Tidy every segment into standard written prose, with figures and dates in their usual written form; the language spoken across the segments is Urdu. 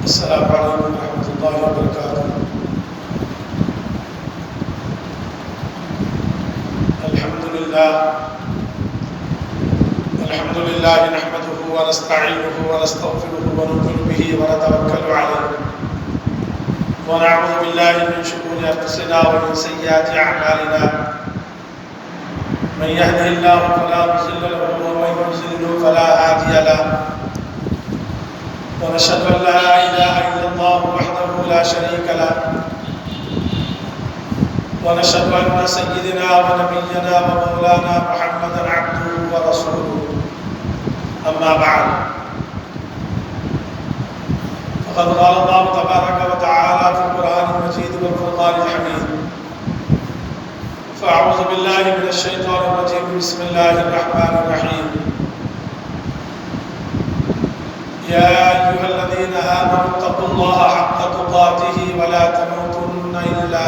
السلام علیکم ورحمۃ اللہ وبرکاتہ۔ الحمد للہ نحمده ونستعینه ونستغفره ونؤمن به ونتوکل علیہ ونعوذ باللہ من شرور انفسنا ومن سیئات اعمالنا، من يهده الله فلا مضل له ومن يضلل فلا هادي له، ونشهد أن لا إله إلا الله وحده لا شريك له، ونشهد أن سيدنا ونبينا ومولانا محمدا عبده ورسوله، أما بعد، فقد قال الله تبارك وتعالى في القرآن المجيد والفرقان الحميد، فأعوذ بالله من الشيطان الرجيم، بسم الله الرحمن الرحيم، يا أيها الذين آمنوا اتقوا الله حق تقاته ولا تموتن إلا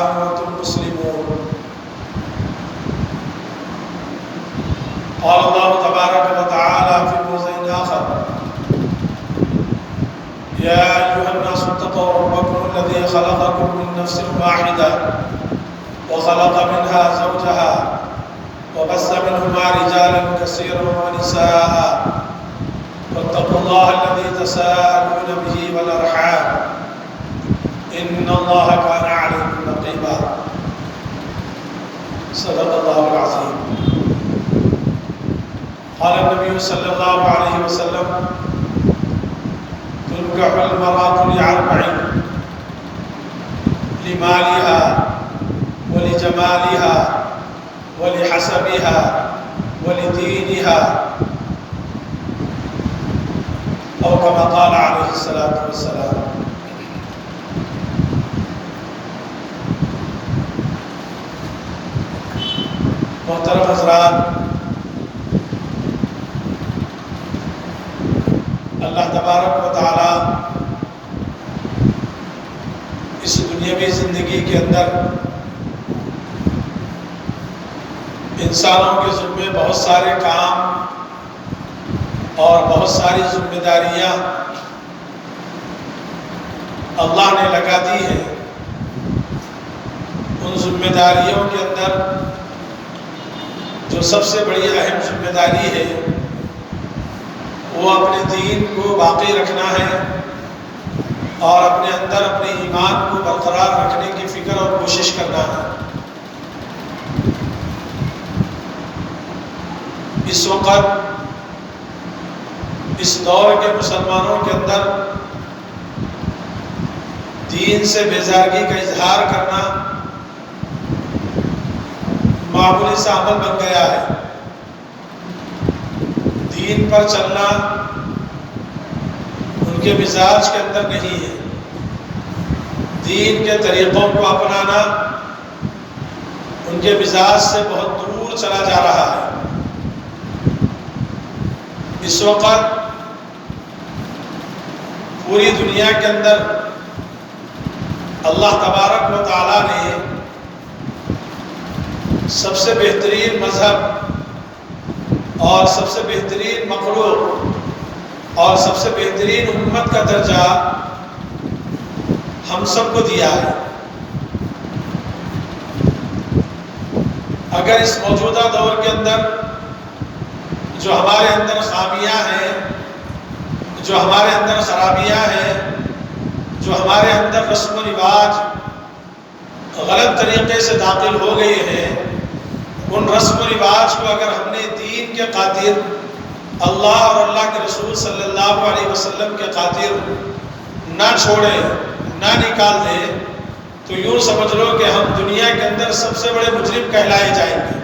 وأنتم مسلمون۔ قال الله تبارك وتعالى في موضع آخر، يا أيها الناس اتقوا ربكم الذي خلقكم من نفس واحدة وخلق منها زوجها وبث منهما رجالا كثيرا ونساء، واتقوا الله الذي تساءلون به والأرحام، إن الله كان عليكم رقيبا۔ صدق الله العظيم۔ قال النبي صلى الله عليه وسلم، تنكح المرأة لأربع، لمالها ولجمالها ولحسبها ولدينها، أو كما قال عليه الصلاة والسلام۔ محترم حضرات، اللہ تبارک و تعالی اس دنیاوی زندگی کے اندر انسانوں کے ذمے بہت سارے کام اور بہت ساری ذمہ داریاں اللہ نے لگا دی ہیں۔ ان ذمہ داریوں کے اندر جو سب سے بڑی اہم ذمہ داری ہے وہ اپنے دین کو باقی رکھنا ہے اور اپنے اندر اپنے ایمان کو برقرار رکھنے کی فکر اور کوشش کرنا ہے۔ اس وقت اس دور کے مسلمانوں کے اندر دین سے بیزارگی کا اظہار کرنا معمولی سا عمل بن گیا ہے۔ دین پر چلنا ان کے مزاج کے اندر نہیں ہے، دین کے طریقوں کو اپنانا ان کے مزاج سے بہت دور چلا جا رہا ہے۔ اس وقت پوری دنیا کے اندر اللہ تبارک و تعالی نے سب سے بہترین مذہب اور سب سے بہترین مخلوق اور سب سے بہترین امت کا درجہ ہم سب کو دیا ہے۔ اگر اس موجودہ دور کے اندر جو ہمارے اندر خامیاں ہیں، جو ہمارے اندر خرابیاں ہیں، جو ہمارے اندر رسم و رواج غلط طریقے سے داخل ہو گئے ہیں، ان رسم و رواج کو اگر ہم نے دین کے خاطر، اللہ اور اللہ کے رسول صلی اللہ علیہ وسلم کے خاطر نہ چھوڑیں، نہ نکال دیں، تو یوں سمجھ لو کہ ہم دنیا کے اندر سب سے بڑے مجرم کہلائے جائیں گے۔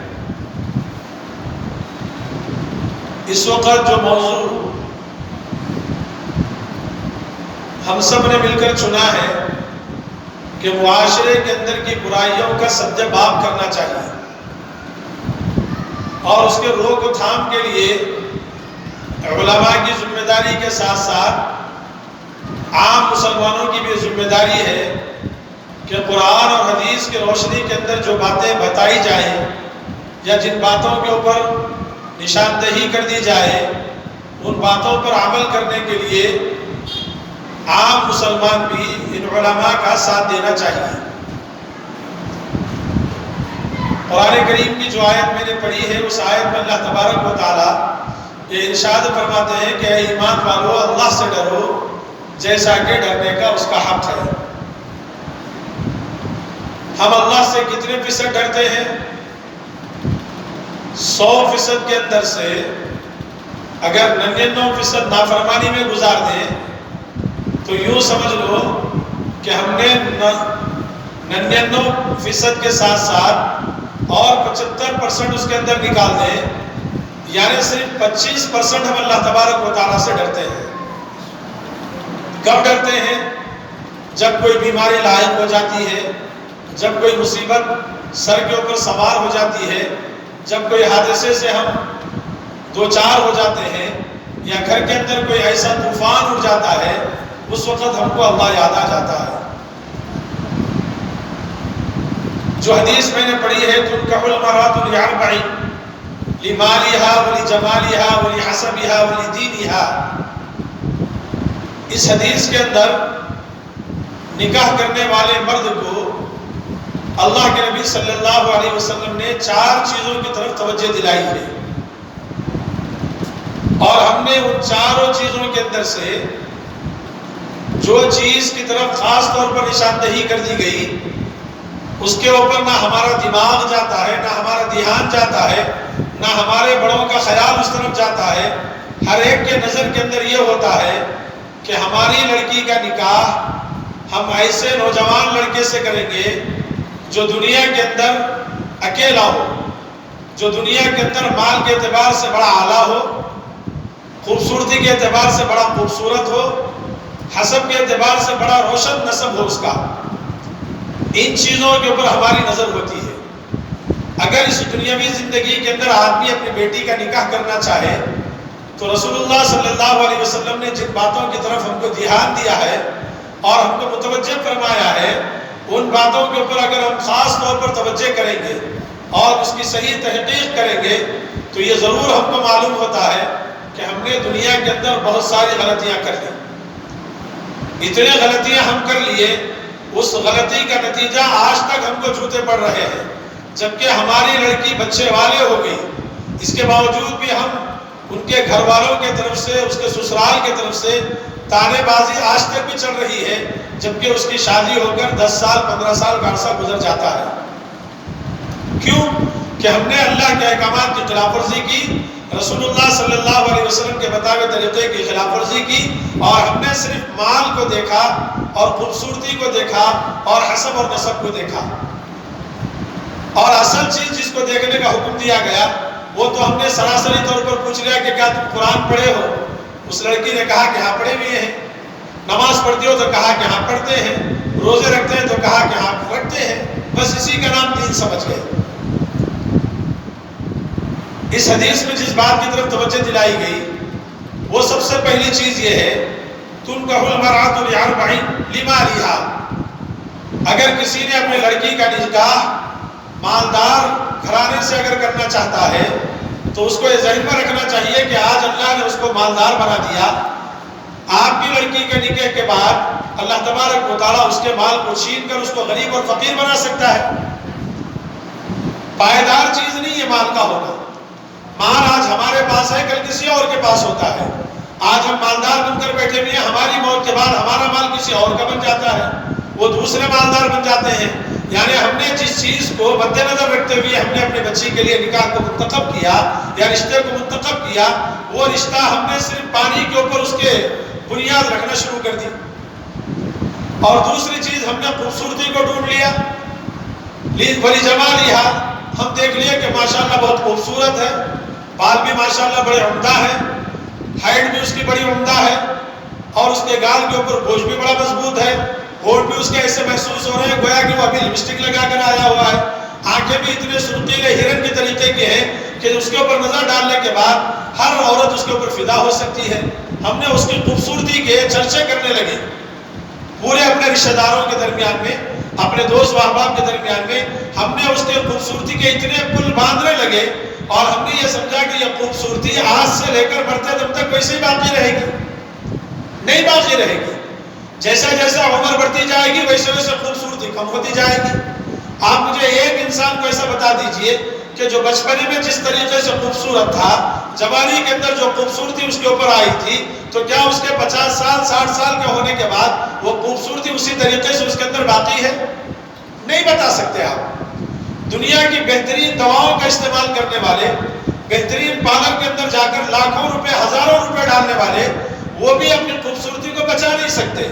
اس وقت جو موضوع ہم سب نے مل کر چنا ہے کہ معاشرے کے اندر کی برائیوں کا سد باب کرنا چاہیے اور اس کے روک تھام کے لیے علماء کی ذمہ داری کے ساتھ ساتھ عام مسلمانوں کی بھی ذمہ داری ہے کہ قرآن اور حدیث کی روشنی کے اندر جو باتیں بتائی جائیں یا جن باتوں کے اوپر نشاندہی کر دی جائے ان باتوں پر عمل کرنے کے لیے عام مسلمان بھی ان علماء کا ساتھ دینا چاہیے۔ قرآن کریم کی جو آیت میں نے پڑھی ہے، اس آیت میں اللہ تبارک و تعالیٰ یہ ارشاد فرماتے ہیں کہ اے ایمان والو، اللہ سے ڈرو جیسا کہ ڈرنے کا اس کا حق ہے۔ ہم اللہ سے کتنے فیصد ڈرتے ہیں؟ 100% کے اندر سے اگر 99% نافرمانی میں گزار دیں تو یوں سمجھ لو کہ ہم نے 99% کے ساتھ ساتھ اور 75% اس کے اندر نکال دیں، یعنی صرف 25% ہم اللہ تبارک و تعالیٰ سے ڈرتے ہیں۔ کب ڈرتے ہیں؟ جب کوئی بیماری لاحق ہو جاتی ہے، جب کوئی مصیبت سر کے اوپر سوار ہو جاتی ہے، جب کوئی حادثے سے ہم دو چار ہو جاتے ہیں، یا گھر کے اندر کوئی ایسا طوفان اٹھ جاتا ہے، اس وقت ہم کو اللہ یاد آ جاتا ہے۔ جو حدیث میں نے پڑھی ہے، تنکح المرأة لأربع لمالها ولجمالها ولحسبها ولدینها، اس حدیث کے اندر نکاح کرنے والے مرد کو اللہ کے نبی صلی اللہ علیہ وسلم نے 4 چیزوں کی طرف توجہ دلائی ہے، اور ہم نے ان 4 چیزوں کے اندر سے جو چیز کی طرف خاص طور پر نشاندہی کر دی گئی، اس کے اوپر نہ ہمارا دماغ جاتا ہے، نہ ہمارا دھیان جاتا ہے، نہ ہمارے بڑوں کا خیال اس طرف جاتا ہے۔ ہر ایک کے نظر کے اندر یہ ہوتا ہے کہ ہماری لڑکی کا نکاح ہم ایسے نوجوان لڑکے سے کریں گے جو دنیا کے اندر اکیلا ہو، جو دنیا کے اندر مال کے اعتبار سے بڑا اعلیٰ ہو، خوبصورتی کے اعتبار سے بڑا خوبصورت ہو، حسب کے اعتبار سے بڑا روشن نسب ہو اس کا۔ ان چیزوں کے اوپر ہماری نظر ہوتی ہے۔ اگر اس دنیاوی زندگی کے اندر آدمی اپنی بیٹی کا نکاح کرنا چاہے تو رسول اللہ صلی اللہ علیہ وسلم نے جن باتوں کی طرف ہم کو دھیان دیا ہے اور ہم کو متوجہ فرمایا ہے، ان باتوں کے اوپر اگر ہم خاص طور پر توجہ کریں گے اور اس کی صحیح تحقیق کریں گے تو یہ ضرور ہم کو معلوم ہوتا ہے کہ ہم نے دنیا کے اندر بہت ساری غلطیاں کر لی۔ اتنے غلطیاں ہم کر لیے، اس غلطی کا نتیجہ آج تک ہم کو جوتے پڑ رہے ہیں، جبکہ ہماری لڑکی بچے والے ہو گئی، اس کے باوجود بھی ہم ان کے گھر والوں کے طرف سے، اس کے سسرال کے طرف سے تانے بازی آج تک بھی چل رہی ہے، جبکہ اس کی شادی ہو کر 10 سال 15 سال کا عرصہ گزر جاتا ہے۔ کیوں؟ کہ ہم نے اللہ کے احکامات کی خلاف ورزی کی، رسول اللہ صلی اللہ علیہ وسلم کے بتائے طریقے کی خلاف ورزی کی، اور ہم نے صرف مال کو دیکھا اور خوبصورتی کو دیکھا اور حسب اور نسب کو دیکھا، اور اصل چیز جس کو دیکھنے کا حکم دیا گیا وہ تو ہم نے سراسری طور پر پوچھ لیا کہ کیا تم قرآن پڑھے ہو؟ اس لڑکی نے کہا کہ ہاں پڑھے ہوئے ہیں۔ نماز پڑھتے ہو؟ تو کہا کہ ہاں پڑھتے ہیں۔ روزے رکھتے ہیں؟ تو کہا کہ ہاں رکھتے ہیں۔ بس اسی کا نام دین سمجھ گئے۔ اس حدیث میں جس بات کی طرف توجہ دلائی گئی وہ سب سے پہلی چیز یہ ہے، تنکح المرأة لأربع لمالها، اگر کسی نے اپنی لڑکی کا نکاح مالدار گھرانے سے اگر کرنا چاہتا ہے تو اس کو یہ ذہن میں رکھنا چاہیے کہ آج اللہ نے اس کو مالدار بنا دیا، آپ کی لڑکی کے نکاح کے بعد اللہ تبارک و تعالیٰ اس کے مال کو چھین کر اس کو غریب اور فقیر بنا سکتا ہے۔ پائیدار چیز نہیں ہے مال کا ہونا۔ مال آج ہمارے پاس ہے، کل کسی اور کے پاس ہوتا ہے۔ آج ہم مالدار بن کر بیٹھے ہوئے ہیں، ہماری موت کے بعد ہمارا مال کسی اور کا بن جاتا ہے، وہ دوسرے مالدار بن جاتے ہیں۔ یعنی ہم نے جس چیز کو مد نظر رکھتے ہوئے ہم نے اپنی بچی کے لیے نکاح کو منتخب کیا یا رشتے کو منتخب کیا، وہ رشتہ ہم نے صرف پانی کے اوپر اس کے بنیاد رکھنا شروع کر دی۔ اور دوسری چیز، ہم نے خوبصورتی کو ڈھونڈ لیا، بڑی جمالہا، ہم دیکھ لیا کہ ماشاءاللہ بہت خوبصورت ہے، بال بھی ماشاءاللہ بڑے عمدہ ہیں، ہائٹ بھی اس کی بڑی عمدہ ہے، اور اس کے گال کے اوپر گوشت بھی بڑا مضبوط ہے، ہونٹ بھی اس کے ایسے محسوس ہو رہے ہیں گویا کہ وہ ابھی لپسٹک لگا کر آیا ہوا ہے، آنکھیں بھی اتنے سرخیلے ہرن کے طریقے کے ہیں کہ اس کے اوپر نظر ڈالنے کے بعد ہر عورت اس کے اوپر فدا ہو سکتی ہے۔ ہم نے اس کی خوبصورتی کے چرچے کرنے لگے، پورے اپنے رشتہ داروں کے درمیان میں، اپنے دوست و احباب کے درمیان میں ہم نے اس کے خوبصورتی کے اتنے پل باندھنے لگے اور ہم نے یہ سمجھا کہ یہ خوبصورتی آج سے لے کر مرتے دم تک ویسے ہی باقی رہے گی، نہیں باقی رہے گی۔ جیسا جیسا عمر بڑھتی جائے گی ویسے ویسے خوبصورتی کم ہوتی جائے گی۔ آپ مجھے ایک انسان کو ایسا بتا دیجئے کہ جو بچپنے میں جس طریقے سے خوبصورت تھا، جوانی کے اندر جو خوبصورتی اس کے اوپر آئی تھی، تو کیا اس کے 50 سال 60 سال کے ہونے کے بعد وہ خوبصورتی اسی طریقے سے اس کے اندر باقی ہے؟ نہیں بتا سکتے آپ۔ دنیا کی بہترین دواؤں کا استعمال کرنے والے، بہترین پارلر کے اندر جا کر لاکھوں روپے ہزاروں روپے ڈالنے والے، وہ بھی اپنی خوبصورتی کو بچا نہیں سکتے۔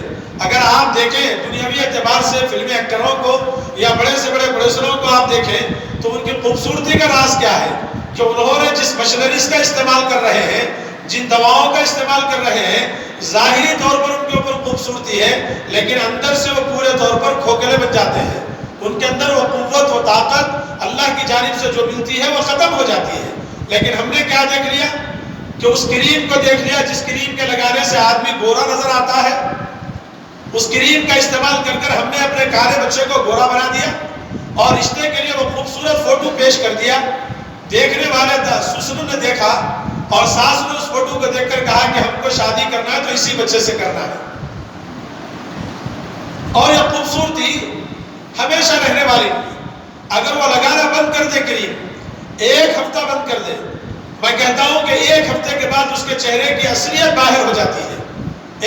اگر آپ دیکھیں دنیاوی اعتبار سے فلمی ایکٹروں کو یا بڑے سے بڑے پروڈیوسروں کو آپ دیکھیں تو ان کی خوبصورتی کا راز کیا ہے کہ انہوں نے جس مشینریز کا استعمال کر رہے ہیں، جن دواؤں کا استعمال کر رہے ہیں، ظاہری طور پر ان کے اوپر خوبصورتی ہے لیکن اندر سے وہ پورے طور پر کھوکھلے بن جاتے ہیں۔ ان کے اندر وہ قوت و طاقت اللہ کی جانب سے جو ملتی ہے وہ ختم ہو جاتی ہے۔ لیکن ہم نے کیا دیکھ لیا کہ اس کریم کو دیکھ لیا جس کریم کے لگانے سے آدمی گورا نظر آتا ہے، اس کریم کا استعمال کر کر ہم نے اپنے کالے بچے کو گورا بنا دیا اور رشتے کے لیے وہ خوبصورت فوٹو پیش کر دیا۔ دیکھنے والے سسر نے دیکھا اور ساس نے اس فوٹو کو دیکھ کر کہا کہ ہم کو شادی کرنا ہے تو اسی بچے سے کرنا ہے۔ اور یہ خوبصورتی ہمیشہ رہنے والی نہیں۔ اگر وہ لگانا بند کر دے کریم، ایک ہفتہ بند کر دے، میں کہتا ہوں کہ ایک ہفتے کے بعد اس کے چہرے کی اصلیت باہر ہو جاتی ہے۔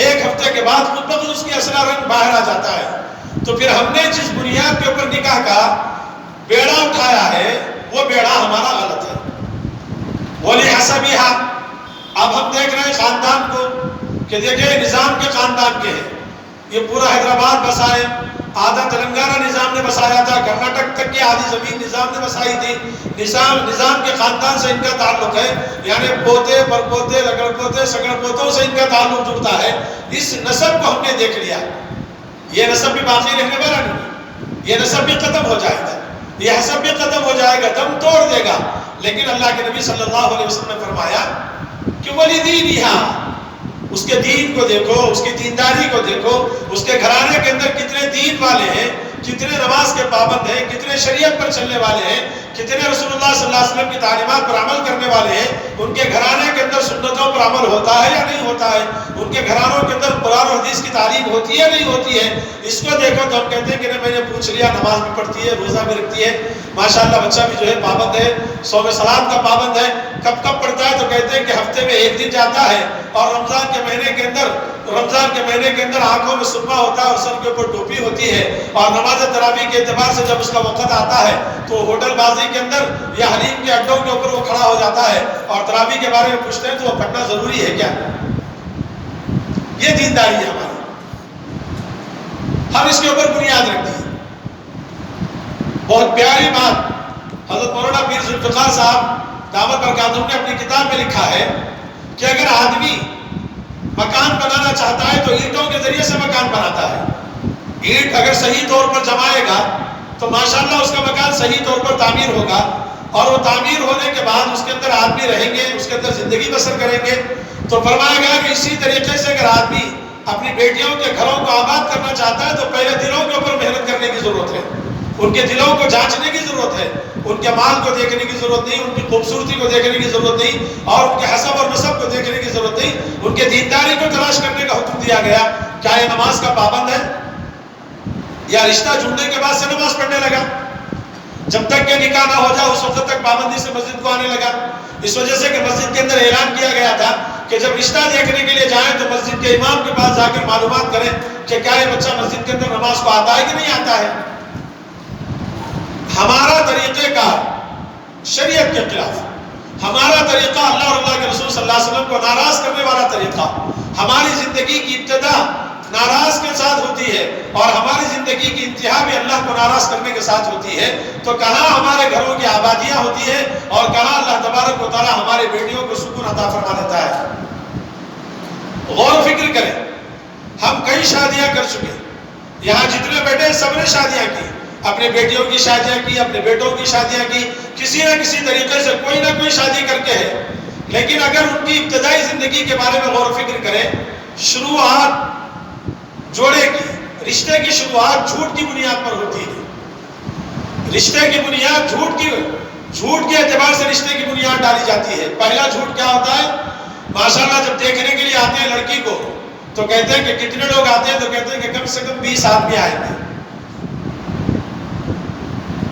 ایک ہفتے کے بعد خود بخود اس کی اصل رنگ باہر آ جاتا ہے۔ تو پھر ہم نے جس بنیاد کے اوپر نکاح کا بیڑا اٹھایا ہے وہ بیڑا ہمارا غلط ہے۔ وَلِحَسَبِهَا، اب ہم دیکھ رہے ہیں خاندان کو کہ دیکھیں نظام کے خاندان کے ہیں، یہ پورا حیدرآباد بسائے، آدھا تلنگانہ نظام نے بسایا تھا، کرناٹک تک کی آدھی زمین نظام نے بسائی تھی۔ نظام کے خاندان سے ان کا تعلق ہے، یعنی پوتے پر پوتے رگڑ پوتے سگڑ پوتوں سے ان کا تعلق جڑتا ہے۔ اس نسب کو ہم نے دیکھ لیا، یہ نسب بھی باقی رہنے والا نہیں، یہ نسب بھی ختم ہو جائے گا، یہ حسب بھی ختم ہو جائے گا، دم توڑ دے گا۔ لیکن اللہ کے نبی صلی اللہ علیہ وسلم نے فرمایا کہ وَلِدِينِهَا، اس کے دین کو دیکھو، اس کی دینداری کو دیکھو، اس کے گھرانے کے اندر کتنے دین والے ہیں، کتنے نماز کے پابند ہیں، کتنے شریعت پر چلنے والے ہیں، کتنے رسول اللہ صلی اللہ علیہ وسلم کی تعلیمات پر عمل کرنے والے ہیں، ان کے گھرانے کے اندر سنتوں پر عمل ہوتا ہے یا نہیں ہوتا ہے، ان کے گھرانوں کے اندر قرآن و حدیث کی تعلیم ہوتی ہے نہیں ہوتی ہے۔ اس کو دیکھو تو ہم کہتے ہیں کہ میں نے پوچھ لیا، نماز بھی پڑھتی ہے، روزہ بھی رکھتی ہے، ماشاءاللہ بچہ بھی جو ہے پابند ہے، صوم صلات کا پابند ہے۔ کب کب پڑھتا ہے تو کہتے ہیں کہ ہفتے میں ایک دن جاتا ہے، اور رمضان کے مہینے کے اندر آنکھوں میں سرما ہوتا ہے اور سر کے اوپر ٹوپی ہوتی ہے، اور نماز تراویح کے اعتبار سے جب اس کا وقت آتا ہے تو ہوٹل بازی کے اندر یا حلیم کے اڈوں کے اوپر وہ کھڑا ہو جاتا ہے اور تراویح کے بارے میں پوچھتے ہیں تو وہ پڑھنا ضروری ہے کیا؟ یہ دینداری ہے ہماری، ہم اس کے اوپر بنیاد رکھتے ہیں۔ بہت پیاری بات حضرت مولانا پیر ذوالفقار صاحب دعوت برکاتہم نے اپنی کتاب میں لکھا ہے کہ اگر آدمی مکان بنانا چاہتا ہے تو اینٹوں کے ذریعے سے مکان بناتا ہے۔ اینٹ اگر صحیح طور پر جمائے گا تو ماشاءاللہ اس کا مکان صحیح طور پر تعمیر ہوگا، اور وہ تعمیر ہونے کے بعد اس کے اندر آدمی رہیں گے، اس کے اندر زندگی بسر کریں گے۔ تو فرمایا گیا کہ اسی طریقے سے اگر آدمی اپنی بیٹیوں کے گھروں کو آباد کرنا چاہتا ہے تو پہلے دلوں کے اوپر محنت کرنے کی ضرورت ہے، ان کے دلوں کو جانچنے کی ضرورت ہے، ان کے مال کو دیکھنے کی ضرورت نہیں، ان کی خوبصورتی کو دیکھنے کی ضرورت نہیں، اور ان کے حسب اور نسب کو دیکھنے کی ضرورت نہیں، ان کے دینداری کو تلاش کرنے کا حکم دیا گیا۔ کیا یہ نماز کا پابند ہے یا رشتہ جڑنے کے بعد سے نماز پڑھنے لگا؟ جب تک کہ نکاح نہ ہو جائے اس وقت تک پابندی سے مسجد کو آنے لگا، اس وجہ سے کہ مسجد کے اندر اعلان کیا گیا تھا کہ جب رشتہ دیکھنے کے لیے جائیں تو مسجد کے امام کے پاس جا کر معلومات کریں کہ کیا یہ بچہ مسجد کے اندر نماز کو آتا ہے کہ نہیں آتا ہے۔ ہمارا طریقہ کار شریعت کے خلاف، ہمارا طریقہ اللہ اور اللہ کے رسول صلی اللہ علیہ وسلم کو ناراض کرنے والا طریقہ، ہماری زندگی کی ابتدا ناراض کے ساتھ ہوتی ہے اور ہماری زندگی کی انتہا بھی اللہ کو ناراض کرنے کے ساتھ ہوتی ہے، تو کہاں ہمارے گھروں کی آبادیاں ہوتی ہیں اور کہاں اللہ تبارک و تعالیٰ ہمارے بیٹیوں کو سکون عطا فرما دیتا ہے۔ غور و فکر کریں، ہم کئی شادیاں کر چکے، یہاں جتنے بیٹے سب نے شادیاں کی، اپنے بیٹیوں کی شادیاں کی، اپنے بیٹوں کی شادیاں کی، کسی نہ کسی طریقے سے کوئی نہ کوئی شادی کر کے ہے۔ لیکن اگر ان کی ابتدائی زندگی کے بارے میں غور و فکر کریں، شروعات جوڑے کی، رشتے کی شروعات جھوٹ کی بنیاد پر ہوتی ہے، رشتے کی بنیاد جھوٹ کی جھوٹ کے اعتبار سے رشتے کی بنیاد ڈالی جاتی ہے۔ پہلا جھوٹ کیا ہوتا ہے؟ ماشاءاللہ جب دیکھنے کے لیے آتے ہیں لڑکی کو تو کہتے ہیں کہ کتنے لوگ آتے ہیں، تو کہتے ہیں کہ کم سے کم 20 آدمی آئیں گے۔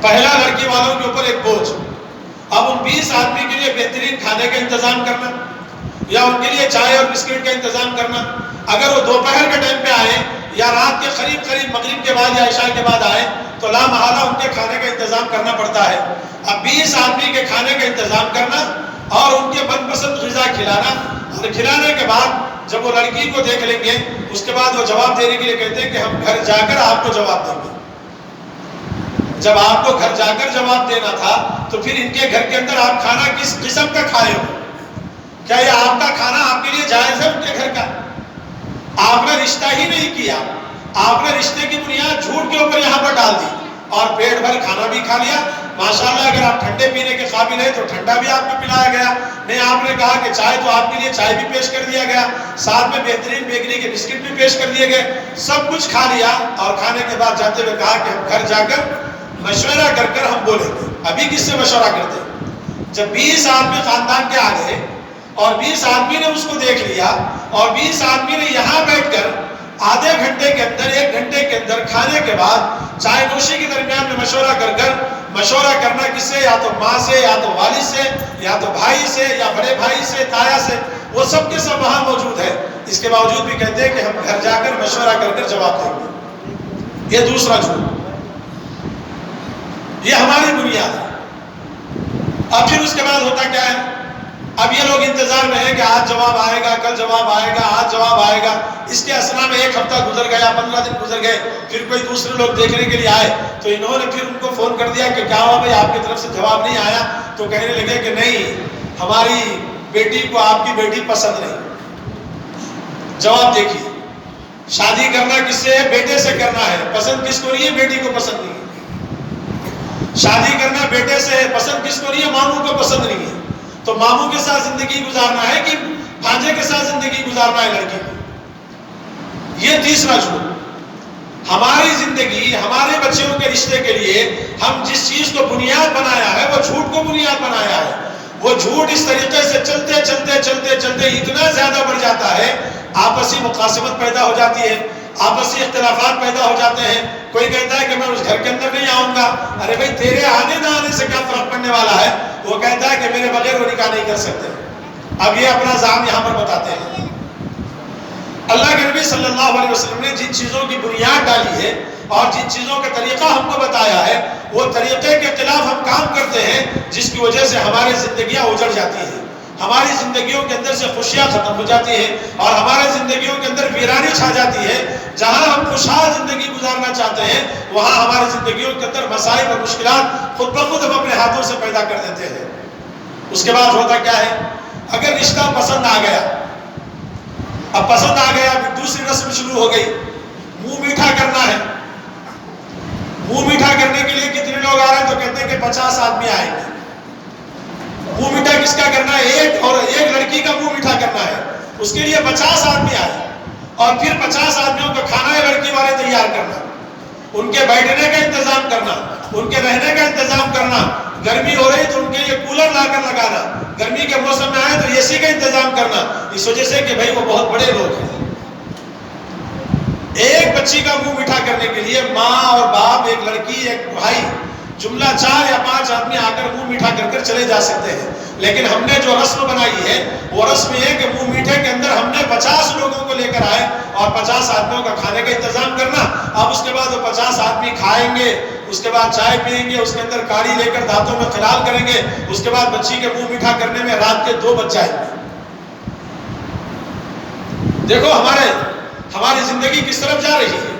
پہلا لڑکی والوں کے اوپر ایک بوجھ۔ اب ان 20 آدمی کے لیے بہترین کھانے کا انتظام کرنا یا ان کے لیے چائے اور بسکٹ کا انتظام کرنا۔ اگر وہ دوپہر کے ٹائم پہ آئے یا رات کے قریب مغرب کے بعد یا عشاء کے بعد آئے تو لا محالہ ان کے کھانے کا انتظام کرنا پڑتا ہے۔ اب 20 آدمی کے کھانے کا انتظام کرنا اور ان کے من پسند غذا کھلانا، اور کھلانے کے بعد جب وہ لڑکی کو دیکھ لیں گے اس کے بعد وہ جواب دینے کے لیے کہتے ہیں کہ ہم گھر جا کر آپ کو جواب دیں گے۔ جب آپ کو گھر جا کر جواب دینا تھا تو پھر ان کے گھر کے اندر آپ کھانا کس قسم کا کھائے ہو؟ کیا یہ آپ کا کھانا آپ کے لیے جائز ہے ان کے گھر کا؟ آپ نے رشتہ ہی نہیں کیا، آپ نے رشتے کی بنیاد جھوٹ کے اوپر یہاں پر ڈال دی اور پیٹ بھر کھانا بھی کھا لیا۔ ماشاءاللہ اگر آپ ٹھنڈے پینے کے قابل ہیں تو ٹھنڈا بھی آپ کو پلایا گیا، نہیں آپ نے کہا کہ چائے تو آپ کے لیے چائے بھی پیش کر دیا گیا، ساتھ میں بہترین بیکری کے بسکٹ بھی پیش کر دیے گئے، سب کچھ کھا لیا اور کھانے کے بعد جاتے ہوئے کہا کہ ہم گھر جا کر مشورہ کر کر ہم بولیں گے۔ ابھی کس سے مشورہ کرتے ہیں؟ جب 20 آدمی خاندان کے آ گئے اور 20 آدمی نے اس کو دیکھ لیا اور 20 آدمی نے یہاں بیٹھ کر آدھے گھنٹے کے اندر 1 گھنٹے کے اندر کھانے کے بعد چائے نوشی کے درمیان میں مشورہ کرنا کس سے؟ یا تو ماں سے، یا تو والد سے، یا تو بھائی سے، یا بڑے بھائی سے، تایا سے، وہ سب کے سب وہاں موجود ہے۔ اس کے باوجود بھی کہتے ہیں کہ ہم گھر جا کر مشورہ کر کر جواب دیں گے۔ یہ دوسرا جھوٹ، یہ ہماری بنیاد ہے۔ اب پھر اس کے بعد ہوتا کیا ہے؟ اب یہ لوگ انتظار میں ہیں کہ آج جواب آئے گا، کل جواب آئے گا، آج جواب آئے گا۔ اس کے اسنا میں 1 ہفتہ گزر گیا، 15 دن گزر گئے، پھر کوئی دوسرے لوگ دیکھنے کے لیے آئے تو انہوں نے پھر ان کو فون کر دیا کہ کیا ہوا بھائی، آپ کی طرف سے جواب نہیں آیا؟ تو کہنے لگے کہ نہیں، ہماری بیٹی کو آپ کی بیٹی پسند نہیں۔ جواب دیکھیے، شادی کرنا کس سے ہے؟ بیٹے سے کرنا ہے۔ پسند کس کو نہیں ہے؟ بیٹی کو پسند نہیں ہے۔ شادی کرنا بیٹے سے ہے، پسند کس کو نہیں ہے؟ ماموں کو پسند نہیں ہے۔ تو ماموں کے ساتھ زندگی گزارنا ہے کہ بھانجے کے ساتھ زندگی گزارنا ہے لڑکی کو؟ یہ تیسرا جھوٹ۔ ہماری زندگی، ہمارے بچوں کے رشتے کے لیے ہم جس چیز کو بنیاد بنایا ہے وہ جھوٹ کو بنیاد بنایا ہے۔ وہ جھوٹ اس طریقے سے چلتے اتنا زیادہ بڑھ جاتا ہے، آپسی مقاسمت پیدا ہو جاتی ہے، آپسی اختلافات پیدا ہو جاتے ہیں۔ کوئی کہتا ہے کہ میں اس گھر کے اندر نہیں آؤں گا، ارے بھائی تیرے آنے نہ آنے سے کیا فرق پڑنے والا ہے؟ وہ کہتا ہے کہ میرے بغیر وہ نکاح نہیں کر سکتے۔ اب یہ اپنا زعم یہاں پر بتاتے ہیں۔ اللہ کے نبی صلی اللہ علیہ وسلم نے جن چیزوں کی بنیاد ڈالی ہے اور جن چیزوں کا طریقہ ہم کو بتایا ہے، وہ طریقے کے خلاف ہم کام کرتے ہیں، جس کی وجہ سے ہماری زندگیاں اجڑ جاتی ہیں، ہماری زندگیوں کے اندر سے خوشیاں ختم ہو جاتی ہیں اور ہماری زندگیوں کے اندر ویرانی چھا جاتی ہے۔ جہاں ہم خوشحال زندگی گزارنا چاہتے ہیں وہاں ہماری زندگیوں کے اندر مسائل اور مشکلات خود بخود ہم اپنے ہاتھوں سے پیدا کر دیتے ہیں۔ اس کے بعد ہوتا کیا ہے؟ اگر رشتہ پسند آ گیا، اب پسند آ گیا، پھر دوسری رسم شروع ہو گئی، منہ میٹھا کرنا ہے۔ منہ میٹھا کرنے کے لیے کتنے لوگ آ رہے ہیں؟ تو کہتے ہیں کہ 50 آدمی آئیں گے۔ منہ میٹھا کس کا کرنا ہے؟ ایک لڑکی کا منہ میٹھا کرنا ہے، اس کے لیے 50 آدمی آئے اور پھر 50 آدمیوں کا کھانا ہے لڑکی والے تیار کرنا، ان کے بیٹھنے کا انتظام کرنا، ان کے رہنے کا انتظام کرنا، گرمی ہو رہی تو ان کے لیے کولر لا کر لگانا، گرمی کے موسم میں آئے تو اے سی کا انتظام کرنا، اس وجہ سے کہ بھائی وہ بہت بڑے لوگ ہیں۔ ایک بچی کا منہ میٹھا کرنے کے لیے ماں اور باپ، ایک لڑکی، ایک بھائی، جملہ 4 یا 5 آدمی آ کر منہ میٹھا کر کر چلے جا سکتے ہیں۔ لیکن ہم نے جو رسم بنائی ہے وہ رسم یہ ہے کہ منہ میٹھے کے اندر ہم نے 50 لوگوں کو لے کر آئے اور 50 آدمیوں کا کھانے کا انتظام کرنا۔ اب اس کے بعد وہ 50 آدمی کھائیں گے، اس کے بعد چائے پئیں گے، اس کے اندر کاڑی لے کر دانتوں میں خلال کریں گے، اس کے بعد بچی کے منہ میٹھا کرنے میں رات کے 2 بج جائیں گے۔ دیکھو ہماری زندگی کس طرف جا رہی ہے،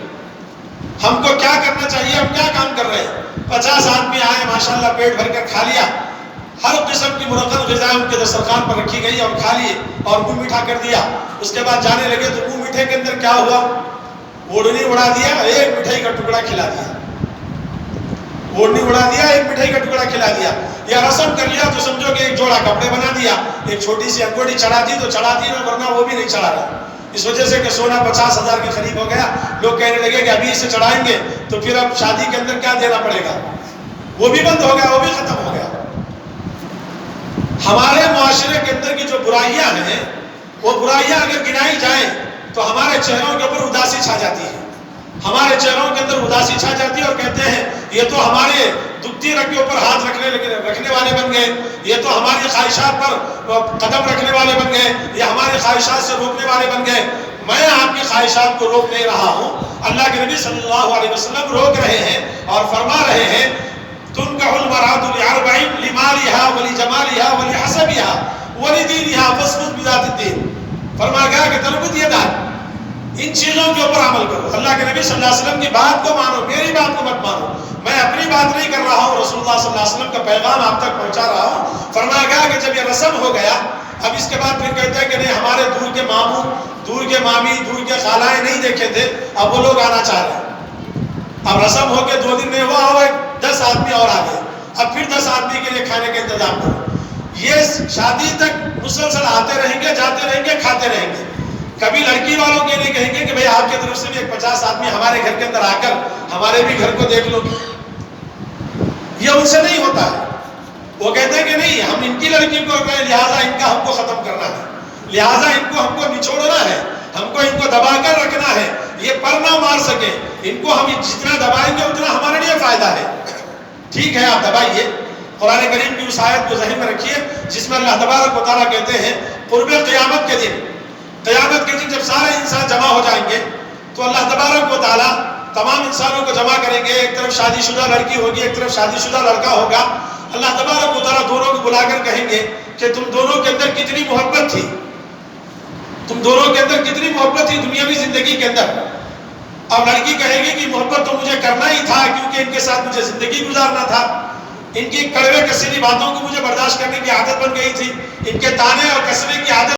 ہم کو کیا کرنا چاہیے، ہم کیا کام کر رہے ہیں۔ 50 آدمی آئے، ماشاءاللہ پیٹ بھر کر کھا لیا، ہر قسم کی منعقد غذائیں ان کے دسترخوان پر رکھی گئی اور کھا لیے اور منہ میٹھا کر دیا۔ اس کے بعد جانے لگے تو منہ میٹھے کے اندر کیا ہوا؟ اوڑھنی اڑا دیا، ایک مٹھائی کا ٹکڑا کھلا دیا، اوڑھنی اڑا دیا، ایک مٹھائی کا ٹکڑا کھلا دیا، یا رسم کر لیا تو سمجھو کہ ایک جوڑا کپڑے بنا دیا، ایک چھوٹی سی انگوٹھی چڑھا دی تو چڑھا دی نا، ورنہ وہ بھی نہیں چڑھا رہا۔ اس وجہ سے کہ سونا 50,000 کے قریب ہو گیا، لوگ کہنے لگے کہ ابھی اسے چڑھائیں گے تو پھر اب شادی کے اندر کیا دینا پڑے گا، وہ بھی بند ہو گیا، وہ بھی ختم ہو گیا۔ ہمارے معاشرے کے اندر کی جو برائیاں ہیں وہ برائیاں اگر گنائی جائیں تو ہمارے چہروں کے اوپر اداسی چھا جاتی ہے، ہمارے چہروں کے اندر اداسی چھا جاتی ہے اور کہتے ہیں یہ تو ہمارے دکھتی رگ کے اوپر ہاتھ رکھنے والے بن گئے، یہ تو ہماری خواہشات پر قدم رکھنے والے بن گئے، یہ ہماری خواہشات سے روکنے والے بن گئے۔ میں آپ کی خواہشات کو روک نہیں رہا ہوں، اللہ کے نبی صلی اللہ علیہ وسلم روک رہے ہیں اور فرما رہے ہیں تنکح المرأة لأربع لمالها ولجمالها ولحسبها ولدينها فاصبر بذات الدين۔ فرمایا گیا کہ تربت یہ دار ان چیزوں کے اوپر عمل کرو، اللہ کے نبی صلی اللہ علیہ وسلم کی بات کو مانو، میری بات کو مت مانو، میں اپنی بات نہیں کر رہا ہوں، رسول اللہ صلی اللہ علیہ وسلم کا پیغام آپ تک پہنچا رہا ہوں۔ فرمایا گیا کہ جب یہ رسم ہو گیا، اب اس کے بعد پھر کہتے ہیں کہ نہیں ہمارے دور کے ماموں، دور کے مامی، دور کے خالائیں نہیں دیکھے تھے، اب وہ لوگ آنا چاہ رہے ہیں۔ اب رسم ہو کے 2 دن میں ہوا ہو 10 آدمی اور آ گئے، اب پھر 10 آدمی کے لیے کھانے کا انتظام کرو۔ یہ شادی تک مسلسل آتے رہیں گے، جاتے رہیں گے، کھاتے رہیں گے۔ کبھی لڑکی والوں کے لیے کہیں گے کہ بھئی آپ کی طرف سے بھی 50 آدمی ہمارے گھر کے اندر آ کر ہمارے بھی گھر کو دیکھ لو، یہ ان سے نہیں ہوتا ہے۔ وہ کہتے ہیں کہ نہیں ہم ان کی لڑکی کو لہٰذا ان کا ہم کو ختم کرنا ہے، لہٰذا ان کو ہم کو نچوڑنا ہے، ہم کو ان کو دبا کر رکھنا ہے، یہ پر نہ مار سکے، ان کو ہم جتنا دبائیں گے اتنا ہمارے لیے فائدہ ہے۔ ٹھیک ہے آپ دبائیے، قرآن کریم کی اس آیت کو ذہن میں رکھیے جس میں اللہ تبارک و تعالیٰ کہتے ہیں قرب قیامت کے دن، قیامت کے دن جب سارے انسان جمع ہو جائیں گے تو اللہ تبارک و تعالیٰ تمام انسانوں کو جمع کریں گے، ایک طرف شادی شدہ لڑکی ہوگی، ایک طرف شادی شدہ لڑکا ہوگا۔ اللہ تبارک و تعالیٰ دونوں کو بلا کر کہیں گے کہ تم دونوں کے اندر کتنی محبت تھی، تم دونوں کے اندر کتنی محبت تھی دنیاوی زندگی کے اندر۔ اب لڑکی کہے گی کہ محبت تو مجھے کرنا ہی تھا کیونکہ ان کے ساتھ مجھے زندگی گزارنا تھا، ان کی کڑوے کسیلی باتوں کو مجھے برداشت کرنے کی عادت بن گئی تھی، ان کے تانے اور کسرے